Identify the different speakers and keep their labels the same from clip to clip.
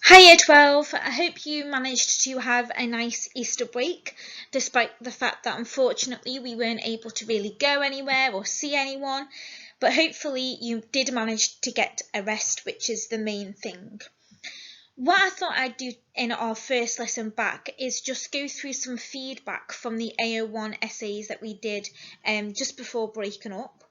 Speaker 1: Hi Year 12, I hope you managed to have a nice Easter break, despite the fact that unfortunately we weren't able to really go anywhere or see anyone, but hopefully you did manage to get a rest, which is the main thing. What I thought I'd do in our first lesson back is just go through some feedback from the AO1 essays that we did just before breaking up.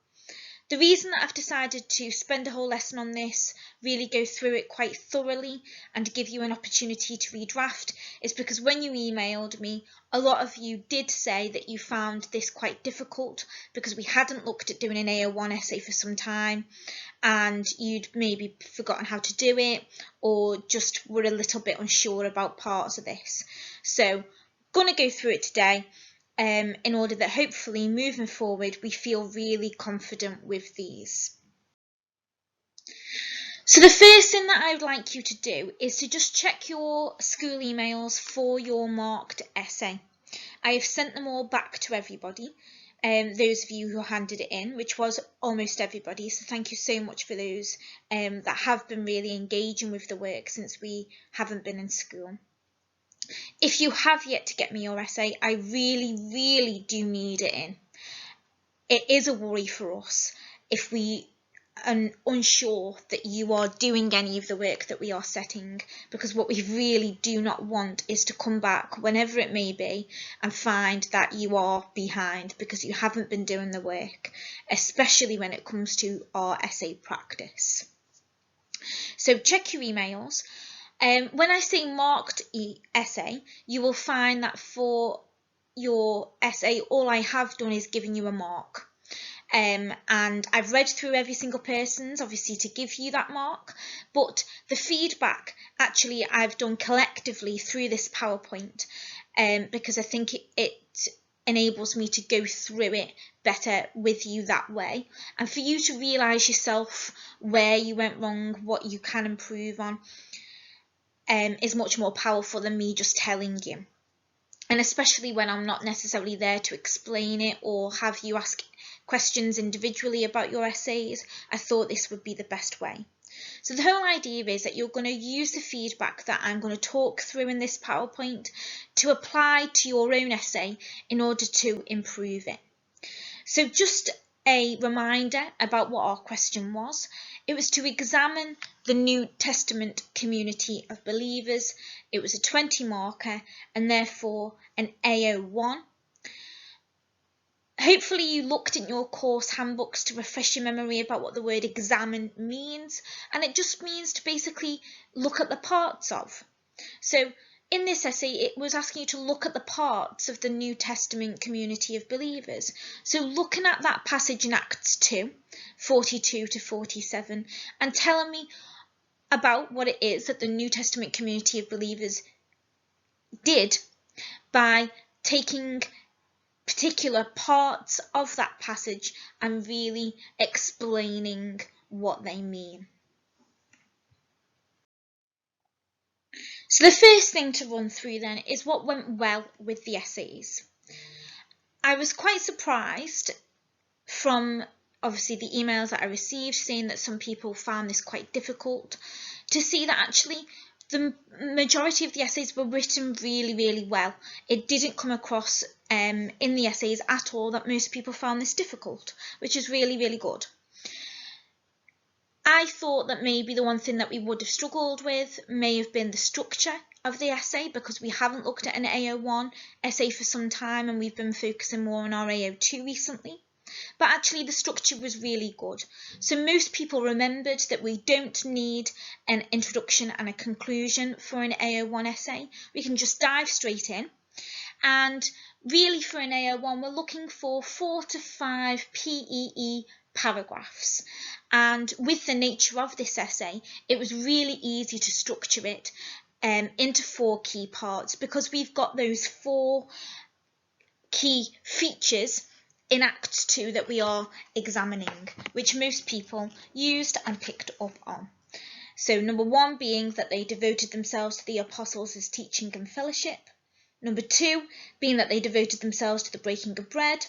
Speaker 1: The reason that I've decided to spend a whole lesson on this, really go through it quite thoroughly and give you an opportunity to redraft is because when you emailed me, a lot of you did say that you found this quite difficult because we hadn't looked at doing an AO1 essay for some time and you'd maybe forgotten how to do it or just were a little bit unsure about parts of this. So I'm going to go through it today. In order that hopefully moving forward we feel really confident with these. So the first thing that I would like you to do is to just check your school emails for your marked essay. I have sent them all back to everybody, those of you who handed it in, which was almost everybody, so thank you so much for those that have been really engaging with the work since we haven't been in school. If you have yet to get me your essay, I really do need it in. It is a worry for us if we are unsure that you are doing any of the work that we are setting, because what we really do not want is to come back whenever it may be and find that you are behind because you haven't been doing the work, especially when it comes to our essay practice. So check your emails. When I say marked essay, you will find that for your essay, all I have done is given you a mark. And I've read through every single person's, obviously, to give you that mark, but the feedback actually I've done collectively through this PowerPoint because I think it enables me to go through it better with you that way and for you to realise yourself where you went wrong, what you can improve on. Is much more powerful than me just telling you. And especially when I'm not necessarily there to explain it or have you ask questions individually about your essays, I thought this would be the best way. So the whole idea is that you're going to use the feedback that I'm going to talk through in this PowerPoint to apply to your own essay in order to improve it. So just a reminder about what our question was. It was to examine the New Testament community of believers. It was a 20 marker and therefore an AO1. Hopefully you looked in your course handbooks to refresh your memory about what the word examine means, and it just means to basically look at the parts of. So in this essay, it was asking you to look at the parts of the New Testament community of believers. So looking at that passage in Acts 2, 42 to 47, and telling me about what it is that the New Testament community of believers did by taking particular parts of that passage and really explaining what they mean. So the first thing to run through then is what went well with the essays. I was quite surprised from obviously the emails that I received saying that some people found this quite difficult to see that actually the majority of the essays were written really well. It didn't come across in the essays at all that most people found this difficult, which is really good. I thought that maybe the one thing that we would have struggled with may have been the structure of the essay, because we haven't looked at an AO1 essay for some time and we've been focusing more on our AO2 recently. But actually the structure was really good. So most people remembered that we don't need an introduction and a conclusion for an AO1 essay. We can just dive straight in. And really for an AO1, we're looking for 4 to 5 PEE paragraphs. And with the nature of this essay, it was really easy to structure it into 4 key parts because we've got those 4 key features in Act 2 that we are examining, which most people used and picked up on. So number 1 being that they devoted themselves to the apostles' teaching and fellowship. Number 2 being that they devoted themselves to the breaking of bread.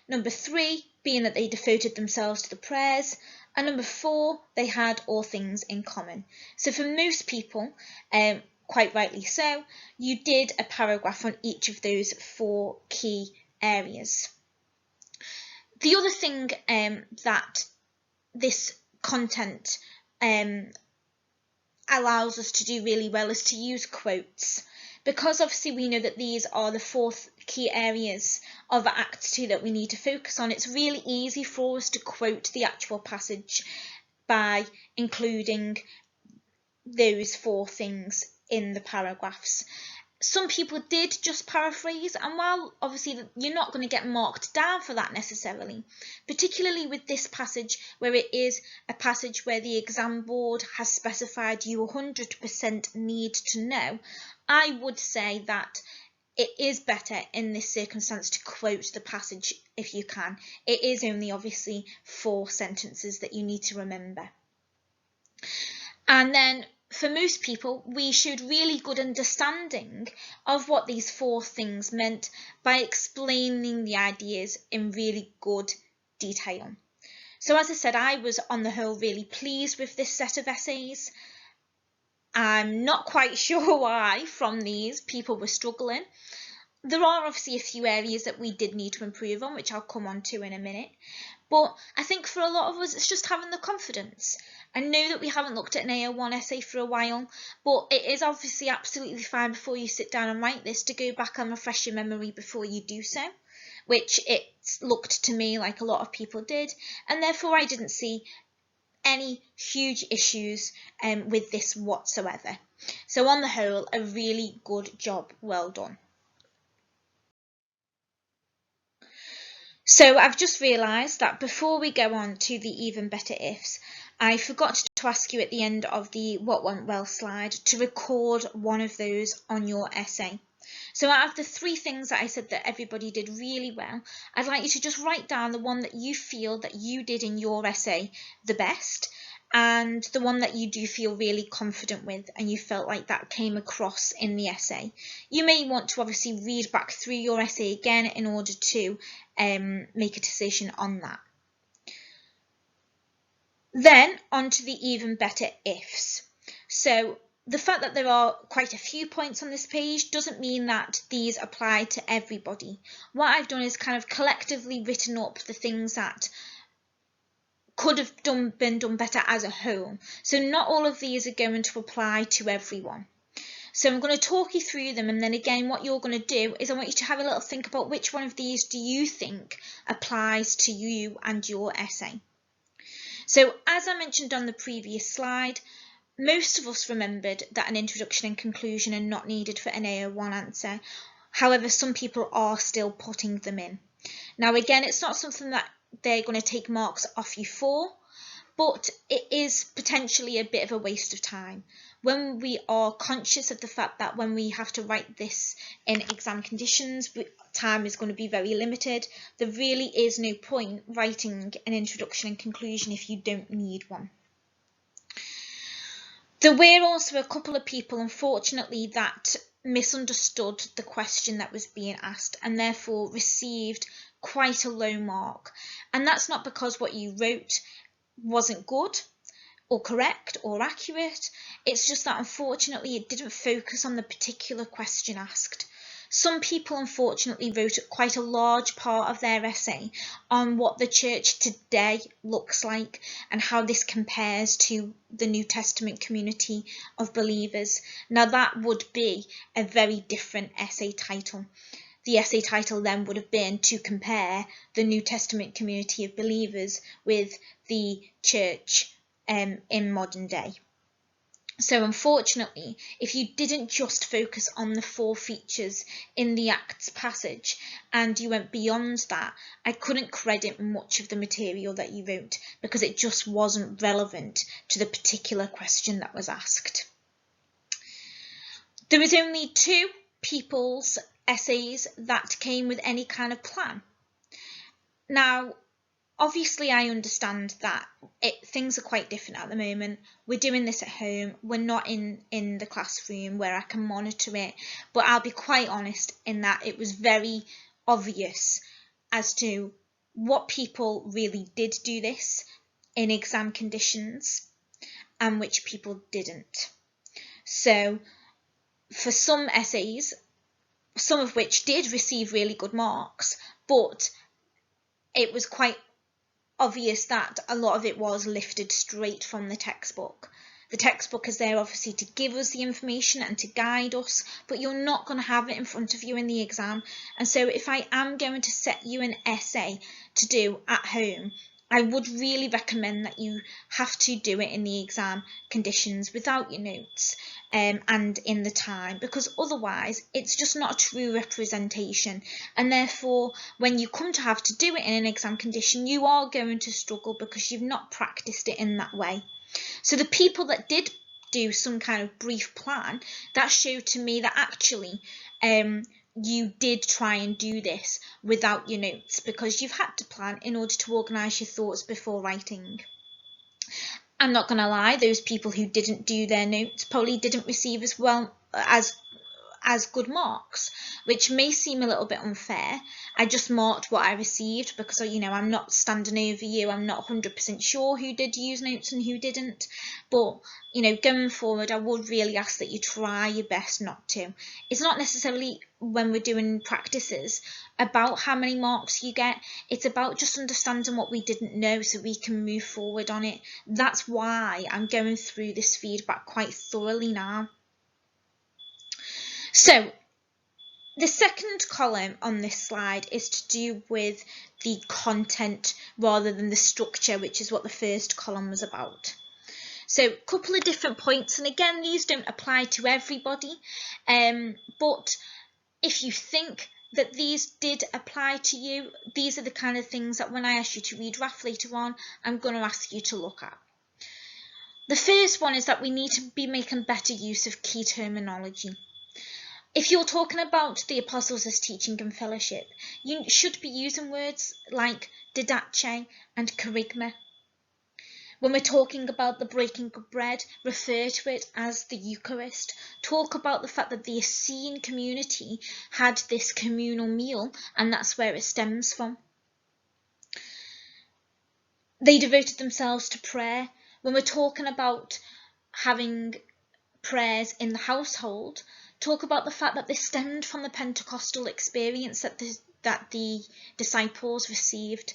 Speaker 1: Number 3 being that they devoted themselves to the prayers. And number 4, they had all things in common. So for most people, quite rightly so, you did a paragraph on each of those 4 key areas. The other thing that this content allows us to do really well is to use quotes. Because obviously we know that these are the 4 key areas of Act 2 that we need to focus on, it's really easy for us to quote the actual passage by including those 4 things in the paragraphs. Some people did just paraphrase, and while obviously you're not going to get marked down for that necessarily, particularly with this passage where it is a passage where the exam board has specified you 100% need to know, I would say that it is better in this circumstance to quote the passage if you can. It is only obviously 4 sentences that you need to remember. And then for most people, we showed really good understanding of what these 4 things meant by explaining the ideas in really good detail. So as I said, I was on the whole really pleased with this set of essays. I'm not quite sure why from these people were struggling. There are obviously a few areas that we did need to improve on, which I'll come on to in a minute. But I think for a lot of us, it's just having the confidence. I know that we haven't looked at an AO1 essay for a while, but it is obviously absolutely fine before you sit down and write this to go back and refresh your memory before you do so, which it looked to me like a lot of people did, and therefore I didn't see any huge issues with this whatsoever. So on the whole, a really good job, well done. So I've just realised that before we go on to the even better ifs, I forgot to ask you at the end of the what went well slide to record one of those on your essay. So out of the 3 things that I said that everybody did really well, I'd like you to just write down the one that you feel that you did in your essay the best, and the one that you do feel really confident with and you felt like that came across in the essay. You may want to obviously read back through your essay again in order to make a decision on that. Then on to the even better ifs. So the fact that there are quite a few points on this page doesn't mean that these apply to everybody. What I've done is kind of collectively written up the things that could have been done better as a whole. So not all of these are going to apply to everyone. So I'm going to talk you through them, and then again what you're going to do is I want you to have a little think about which one of these do you think applies to you and your essay. So as I mentioned on the previous slide, most of us remembered that an introduction and conclusion are not needed for an AO1 answer. However, some people are still putting them in. Now again, it's not something that they're going to take marks off you for, but it is potentially a bit of a waste of time. When we are conscious of the fact that when we have to write this in exam conditions, time is going to be very limited, there really is no point writing an introduction and conclusion if you don't need one. There were also a couple of people, unfortunately, that misunderstood the question that was being asked and therefore received quite a low mark. And that's not because what you wrote wasn't good or correct or accurate, it's just that unfortunately it didn't focus on the particular question asked. Some people unfortunately wrote quite a large part of their essay on what the church today looks like and how this compares to the New Testament community of believers. Now that would be a very different essay title. The essay title then would have been to compare the New Testament community of believers with the church in modern day. So unfortunately, if you didn't just focus on the 4 features in the Acts passage and you went beyond that, I couldn't credit much of the material that you wrote because it just wasn't relevant to the particular question that was asked. There was only 2 people's essays that came with any kind of plan. Now, obviously I understand that things are quite different at the moment. We're doing this at home. We're not in the classroom where I can monitor it. But I'll be quite honest in that it was very obvious as to what people really did do this in exam conditions and which people didn't. So for some essays, some of which did receive really good marks, but it was quite obvious that a lot of it was lifted straight from the textbook. The textbook is there obviously to give us the information and to guide us, but you're not going to have it in front of you in the exam. And so if I am going to set you an essay to do at home, I would really recommend that you have to do it in the exam conditions without your notes and in the time, because otherwise it's just not a true representation, and therefore when you come to have to do it in an exam condition, you are going to struggle because you've not practiced it in that way. So the people that did do some kind of brief plan, that showed to me that actually you did try and do this without your notes, because you've had to plan in order to organise your thoughts before writing. I'm not going to lie, those people who didn't do their notes probably didn't receive as well as good marks, which may seem a little bit unfair. I just marked what I received because, you know, I'm not standing over you. I'm not 100% sure who did use notes and who didn't. But, you know, going forward, I would really ask that you try your best not to. It's not necessarily, when we're doing practices, about how many marks you get. It's about just understanding what we didn't know so we can move forward on it. That's why I'm going through this feedback quite thoroughly now. So the second column on this slide is to do with the content rather than the structure, which is what the first column was about. So a couple of different points, and again, these don't apply to everybody, but if you think that these did apply to you, these are the kind of things that when I ask you to read RAF later on, I'm going to ask you to look at. The first one is that we need to be making better use of key terminology. If you're talking about the apostles as teaching and fellowship, you should be using words like didache and kerygma. When we're talking about the breaking of bread, refer to it as the Eucharist. Talk about the fact that the Essene community had this communal meal, and that's where it stems from. They devoted themselves to prayer. When we're talking about having prayers in the household, talk about the fact that this stemmed from the Pentecostal experience that the disciples received.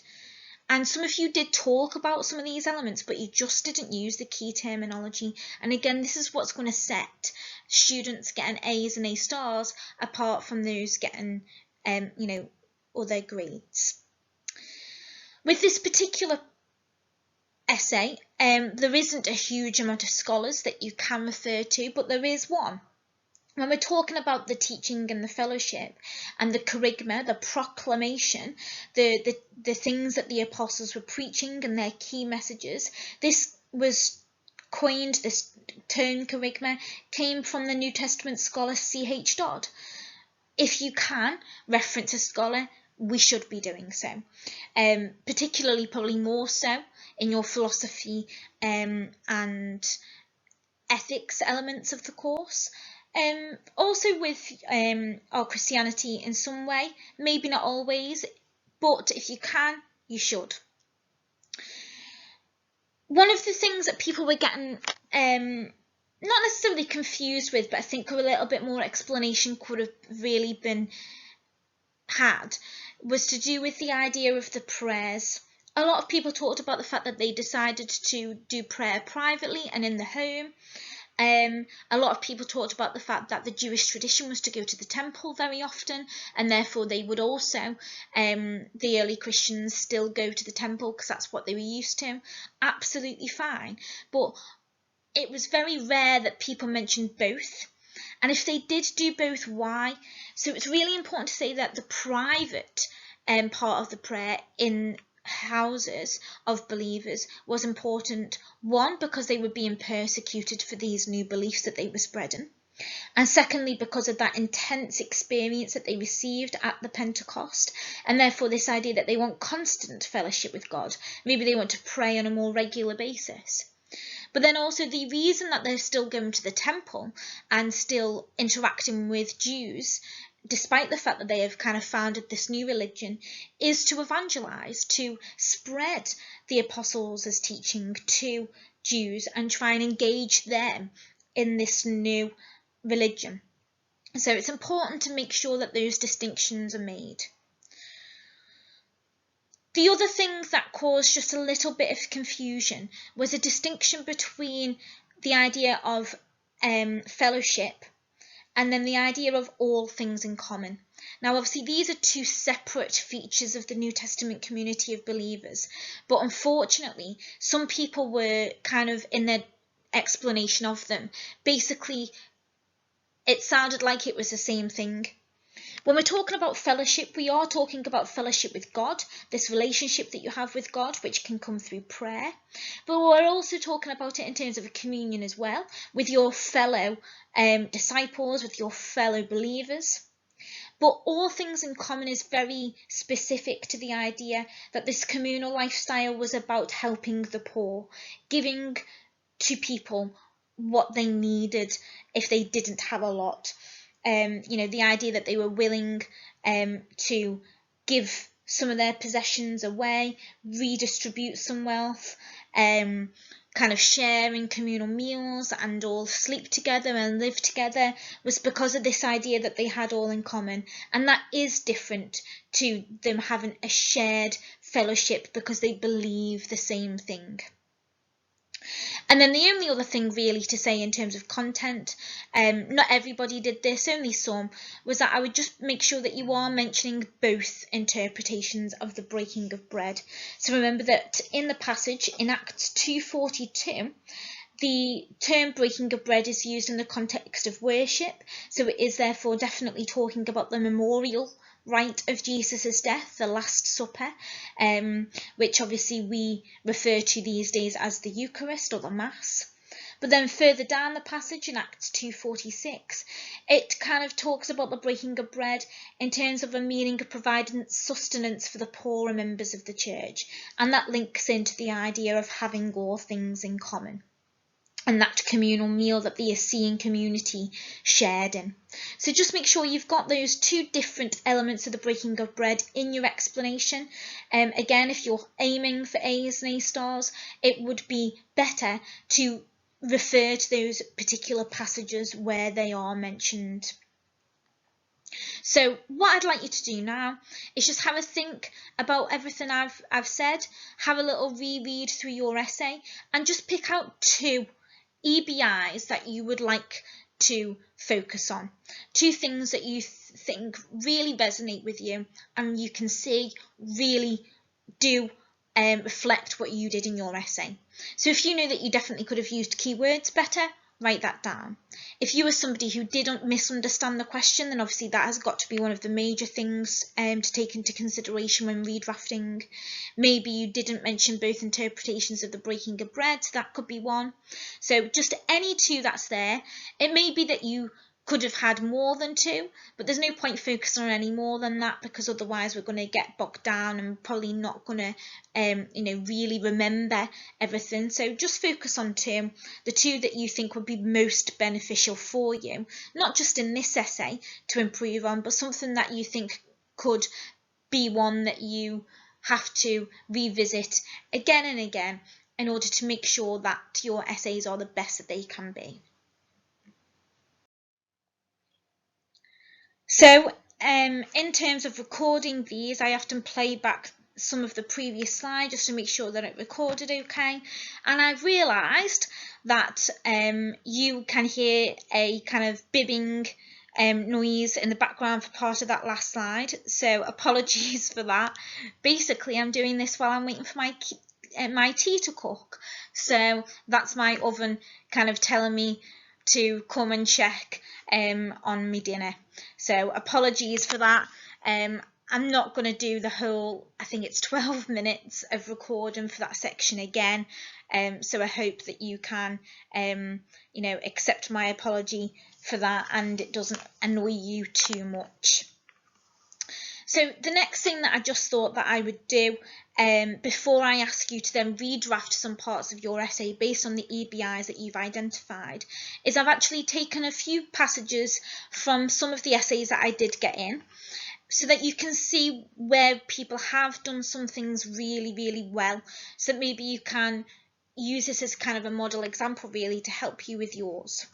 Speaker 1: And some of you did talk about some of these elements, but you just didn't use the key terminology. And again, this is what's going to set students getting A's and A stars apart from those getting, other grades. With this particular essay, there isn't a huge amount of scholars that you can refer to, but there is one. When we're talking about the teaching and the fellowship and the kerygma, the proclamation, the things that the apostles were preaching and their key messages, this was coined, this term kerygma came from the New Testament scholar C.H. Dodd. If you can reference a scholar, we should be doing so, particularly probably more so in your philosophy and ethics elements of the course. Also with our Christianity in some way, maybe not always, but if you can, you should. One of the things that people were getting not necessarily confused with, but I think a little bit more explanation could have really been had, was to do with the idea of the prayers. A lot of people talked about the fact that they decided to do prayer privately and in the home. A lot of people talked about the fact that the Jewish tradition was to go to the temple very often, and therefore they would also, the early Christians, still go to the temple because that's what they were used to. Absolutely fine. But it was very rare that people mentioned both. And if they did do both, why? So it's really important to say that the private part of the prayer in houses of believers was important. One, because they were being persecuted for these new beliefs that they were spreading, and secondly, because of that intense experience that they received at the Pentecost, and therefore this idea that they want constant fellowship with God. Maybe they want to pray on a more regular basis. But then also the reason that they're still going to the temple and still interacting with Jews despite the fact that they have kind of founded this new religion, is to evangelize, to spread the apostles' teaching to Jews and try and engage them in this new religion. So it's important to make sure that those distinctions are made. The other thing that caused just a little bit of confusion was a distinction between the idea of fellowship and then the idea of all things in common. Now, obviously, these are two separate features of the New Testament community of believers, but unfortunately, some people were kind of, in their explanation of them, basically, it sounded like it was the same thing. When we're talking about fellowship, we are talking about fellowship with God, this relationship that you have with God, which can come through prayer. But we're also talking about it in terms of a communion as well, with your fellow disciples, with your fellow believers. But all things in common is very specific to the idea that this communal lifestyle was about helping the poor, giving to people what they needed if they didn't have a lot. The idea that they were willing to give some of their possessions away, redistribute some wealth, kind of sharing communal meals and all sleep together and live together, was because of this idea that they had all in common. And that is different to them having a shared fellowship because they believe the same thing. And then the only other thing really to say in terms of content, not everybody did this, only some, was that I would just make sure that you are mentioning both interpretations of the breaking of bread. So remember that in the passage in Acts 2:42, the term breaking of bread is used in the context of worship, so it is therefore definitely talking about the memorial rite of Jesus' death, the Last Supper, which obviously we refer to these days as the Eucharist or the Mass. But then further down the passage in Acts 2:46, it kind of talks about the breaking of bread in terms of a meaning of providing sustenance for the poorer members of the church, and that links into the idea of having all things in common, and that communal meal that the Essene community shared in. So just make sure you've got those two different elements of the breaking of bread in your explanation. Again, if you're aiming for A's and A stars, it would be better to refer to those particular passages where they are mentioned. So what I'd like you to do now is just have a think about everything I've said, have a little reread through your essay, and just pick out two EBIs that you would like to focus on. Two things that you think really resonate with you and you can see really do reflect what you did in your essay. So if you know that you definitely could have used keywords better, write that down. If you are somebody who didn't misunderstand the question, then obviously that has got to be one of the major things to take into consideration when redrafting. Maybe you didn't mention both interpretations of the breaking of bread, that could be one. So just any two that's there. It may be that you could have had more than two, but there's no point focusing on any more than that, because otherwise we're going to get bogged down and probably not going to really remember everything. So just focus on two, the two that you think would be most beneficial for you, not just in this essay to improve on, but something that you think could be one that you have to revisit again and again in order to make sure that your essays are the best that they can be. So in terms of recording these, I often play back some of the previous slides just to make sure that it recorded okay, and I've realised that you can hear a kind of bibbing noise in the background for part of that last slide, so apologies for that. Basically, I'm doing this while I'm waiting for my tea to cook, so that's my oven kind of telling me to come and check on my dinner. So apologies for that. I'm not going to do the whole, I think it's 12 minutes of recording for that section again. So I hope that you can, accept my apology for that and it doesn't annoy you too much. So the next thing that I just thought that I would do before I ask you to then redraft some parts of your essay based on the EBIs that you've identified is I've actually taken a few passages from some of the essays that I did get in, so that you can see where people have done some things really, really well, so that maybe you can use this as kind of a model example really to help you with yours.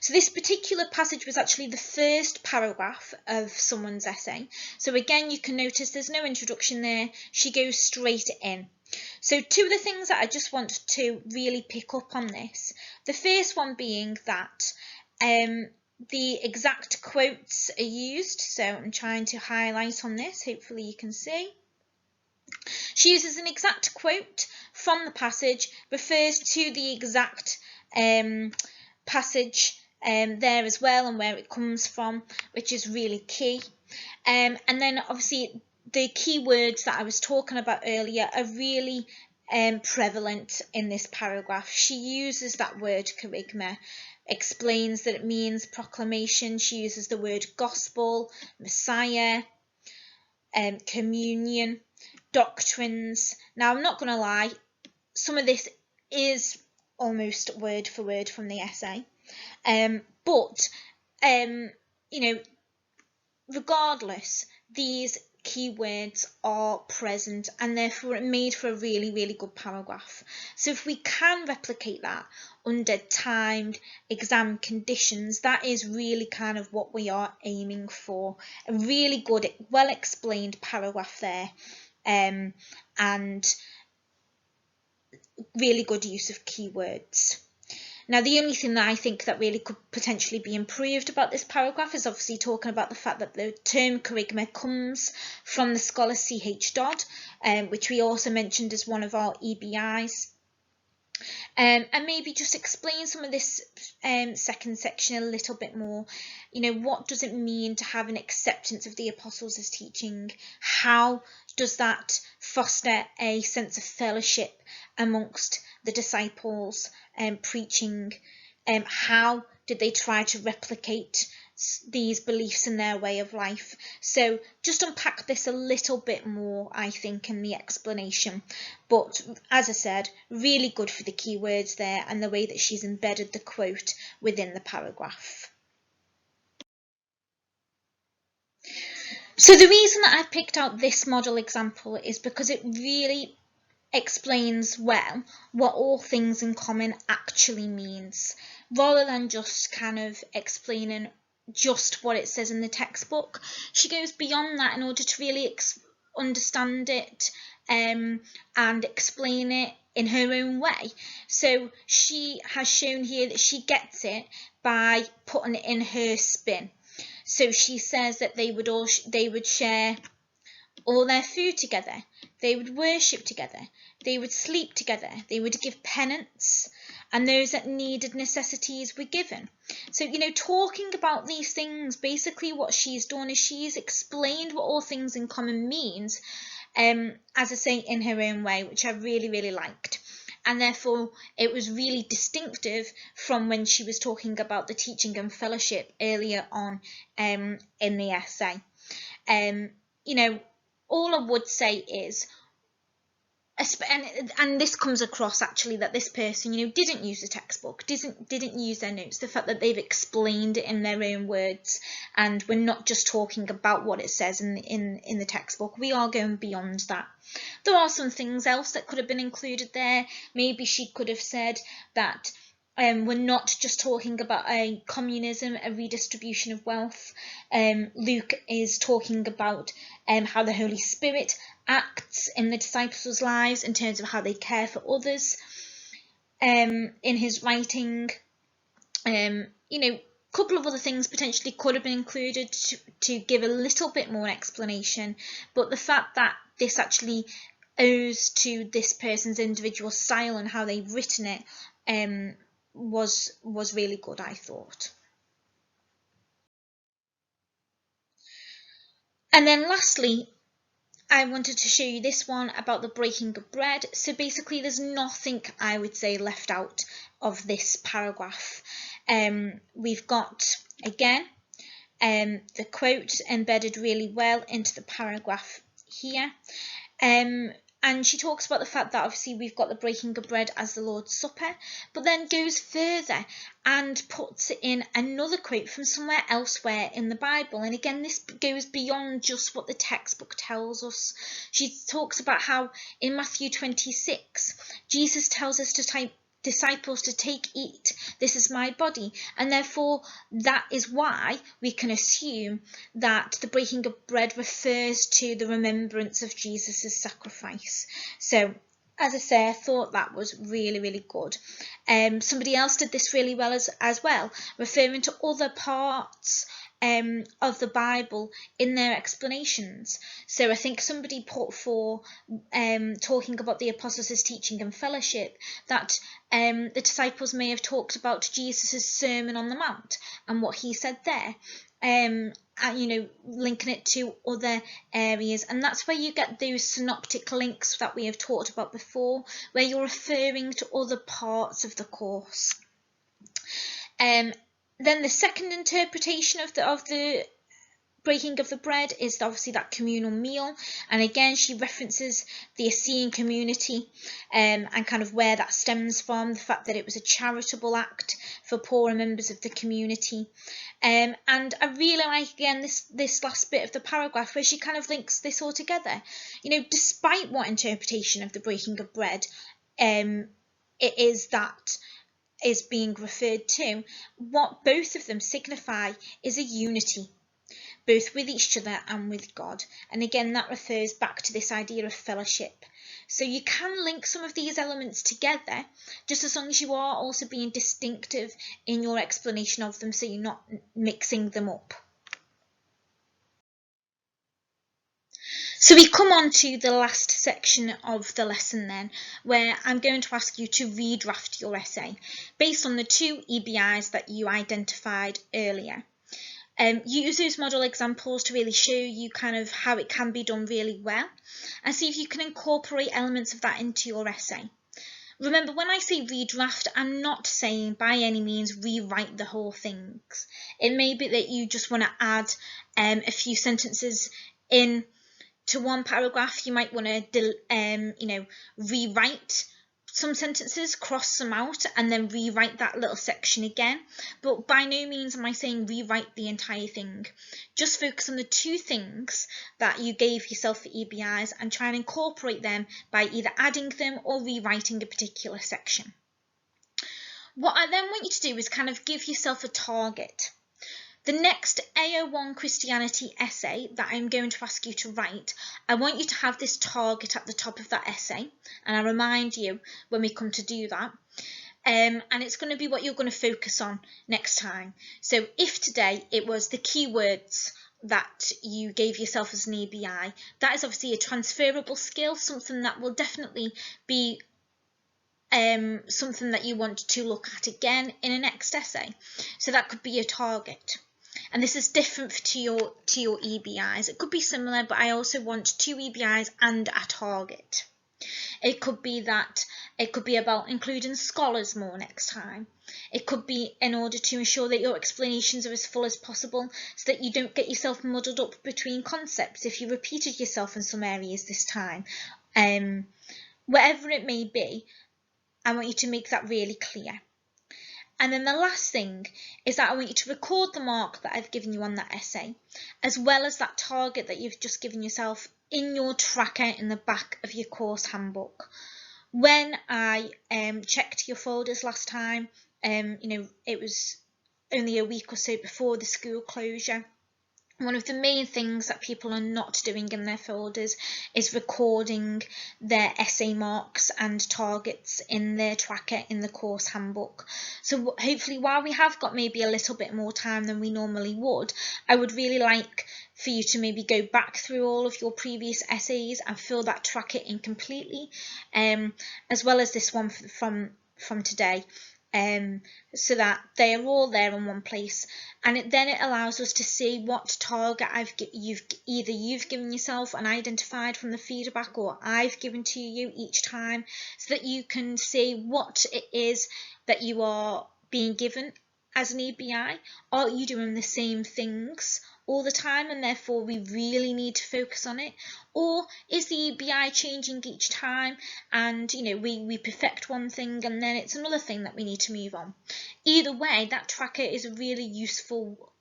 Speaker 1: So this particular passage was actually the first paragraph of someone's essay. So again, you can notice there's no introduction there. She goes straight in. So two of the things that I just want to really pick up on this. The first one being that the exact quotes are used. So I'm trying to highlight on this. Hopefully you can see. She uses an exact quote from the passage, refers to the exact passage there as well and where it comes from, which is really key. And then obviously the key words that I was talking about earlier are really prevalent in this paragraph. She uses that word kerygma, explains that it means proclamation. She uses the word gospel, Messiah, communion, doctrines. Now I'm not going to lie, some of this is almost word for word from the essay, but you know, regardless, these keywords are present and therefore it made for a really, really good paragraph. So if we can replicate that under timed exam conditions, that is really kind of what we are aiming for. A really good, well explained paragraph there, and really good use of keywords. Now, the only thing that I think that really could potentially be improved about this paragraph is obviously talking about the fact that the term kerygma comes from the scholar C.H. Dodd, which we also mentioned as one of our EBIs. And maybe just explain some of this second section a little bit more. You know, what does it mean to have an acceptance of the apostles as teaching? How does that foster a sense of fellowship amongst the disciples preaching? How did they try to replicate these beliefs in their way of life? So just unpack this a little bit more, I think, in the explanation. But as I said, really good for the keywords there and the way that she's embedded the quote within the paragraph. So the reason that I've picked out this model example is because it really explains well what all things in common actually means, rather than just kind of explaining just what it says in the textbook. She goes beyond that in order to really understand it and explain it in her own way. So she has shown here that she gets it by putting it in her spin. So she says that they would share all their food together, they would worship together, they would sleep together, they would give penance, and those that needed necessities were given. So, you know, talking about these things, basically what she's done is she's explained what all things in common means, as I say, in her own way, which I really, really liked. And therefore, it was really distinctive from when she was talking about the teaching and fellowship earlier on in the essay. You know, all I would say is, and this comes across actually, that this person, you know, didn't use the textbook, didn't use their notes, the fact that they've explained it in their own words, and we're not just talking about what it says in the textbook, we are going beyond that. There are some things else that could have been included there. Maybe she could have said that we're not just talking about a communism, a redistribution of wealth. Luke is talking about how the Holy Spirit acts in the disciples' lives in terms of how they care for others. In his writing, you know, a couple of other things potentially could have been included to give a little bit more explanation, but the fact that this actually owes to this person's individual style and how they've written it was really good, I thought. And then lastly, I wanted to show you this one about the breaking of bread. So basically there's nothing, I would say, left out of this paragraph. We've got, again, the quote embedded really well into the paragraph here. And she talks about the fact that obviously we've got the breaking of bread as the Lord's Supper, but then goes further and puts in another quote from somewhere elsewhere in the Bible. And again, this goes beyond just what the textbook tells us. She talks about how in Matthew 26, Jesus tells us to disciples to take, eat, this is my body, and therefore that is why we can assume that the breaking of bread refers to the remembrance of Jesus's sacrifice. So as I say, I thought that was really, really good. Somebody else did this really well as well, referring to other parts of the Bible in their explanations. So I think somebody put for talking about the apostles' teaching and fellowship, that the disciples may have talked about Jesus' Sermon on the Mount and what he said there, and, linking it to other areas. And that's where you get those synoptic links that we have talked about before, where you're referring to other parts of the course. Then the second interpretation of the breaking of the bread is obviously that communal meal, and again she references the Essene community and kind of where that stems from, the fact that it was a charitable act for poorer members of the community. And I really like again this last bit of the paragraph where she kind of links this all together. Despite what interpretation of the breaking of bread it is that is being referred to, what both of them signify is a unity, both with each other and with God. And again, that refers back to this idea of fellowship. So you can link some of these elements together, just as long as you are also being distinctive in your explanation of them, so you're not mixing them up. So we come on to the last section of the lesson then, where I'm going to ask you to redraft your essay based on the 2 EBIs that you identified earlier. Use those model examples to really show you kind of how it can be done really well, and see if you can incorporate elements of that into your essay. Remember, when I say redraft, I'm not saying by any means rewrite the whole things. It may be that you just want to add a few sentences in to one paragraph. You might want to rewrite some sentences, cross them out, and then rewrite that little section again. But by no means am I saying rewrite the entire thing. Just focus on the 2 things that you gave yourself for EBIs and try and incorporate them by either adding them or rewriting a particular section. What I then want you to do is kind of give yourself a target. The next AO1 Christianity essay that I'm going to ask you to write, I want you to have this target at the top of that essay, and I remind you when we come to do that. And it's going to be what you're going to focus on next time. So if today it was the keywords that you gave yourself as an EBI, that is obviously a transferable skill, something that will definitely be something that you want to look at again in a next essay. So that could be a target. And this is different to your EBIs. It could be similar, but I also want 2 EBIs and a target. It could be about including scholars more next time. It could be in order to ensure that your explanations are as full as possible, so that you don't get yourself muddled up between concepts if you repeated yourself in some areas this time. Whatever it may be, I want you to make that really clear. And then the last thing is that I want you to record the mark that I've given you on that essay, as well as that target that you've just given yourself in your tracker in the back of your course handbook. When I checked your folders last time, it was only a week or so before the school closure. One of the main things that people are not doing in their folders is recording their essay marks and targets in their tracker in the course handbook. So hopefully, while we have got maybe a little bit more time than we normally would, I would really like for you to maybe go back through all of your previous essays and fill that tracker in completely, as well as this one from today. So that they are all there in one place, and then it allows us to see what target you've given yourself and identified from the feedback, or I've given to you each time, so that you can see what it is that you are being given as an EBI? Are you doing the same things all the time and therefore we really need to focus on it? Or is the EBI changing each time and we perfect one thing and then it's another thing that we need to move on? Either way, that tracker is a really useful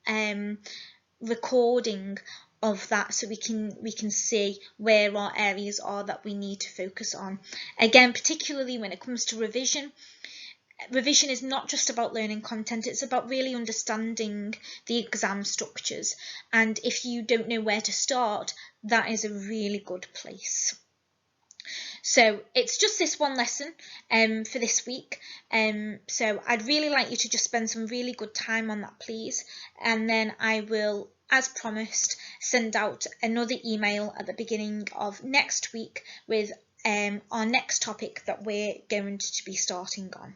Speaker 1: recording of that, so we can see where our areas are that we need to focus on. Again, particularly when it comes to revision is not just about learning content, it's about really understanding the exam structures, and if you don't know where to start, that is a really good place. So it's just this one lesson for this week, so I'd really like you to just spend some really good time on that, please, and then I will, as promised, send out another email at the beginning of next week with our next topic that we're going to be starting on.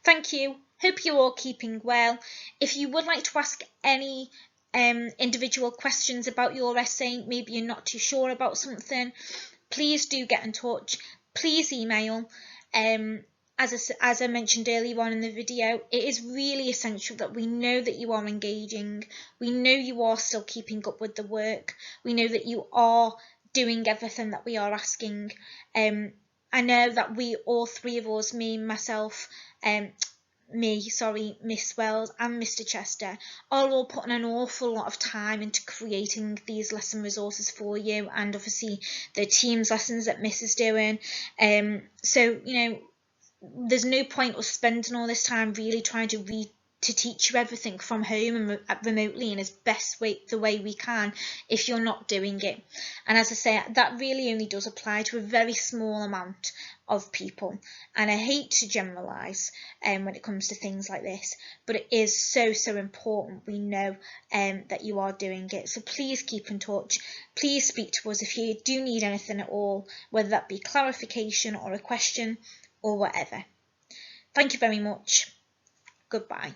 Speaker 1: Thank you. Hope you're all keeping well. If you would like to ask any individual questions about your essay, maybe you're not too sure about something, please do get in touch. Please email. As I mentioned earlier on in the video, it is really essential that we know that you are engaging. We know you are still keeping up with the work. We know that you are doing everything that we are asking. I know that we, all three of us, Miss Wells and Mr. Chester, are all putting an awful lot of time into creating these lesson resources for you, and obviously the Teams lessons that Miss is doing. So there's no point us spending all this time really trying to teach you everything from home and remotely in the way we can if you're not doing it. And as I say, that really only does apply to a very small amount of people, and I hate to generalize when it comes to things like this, but it is so important we know that you are doing it. So please keep in touch. Please speak to us if you do need anything at all, whether that be clarification or a question or whatever. Thank you very much. Goodbye.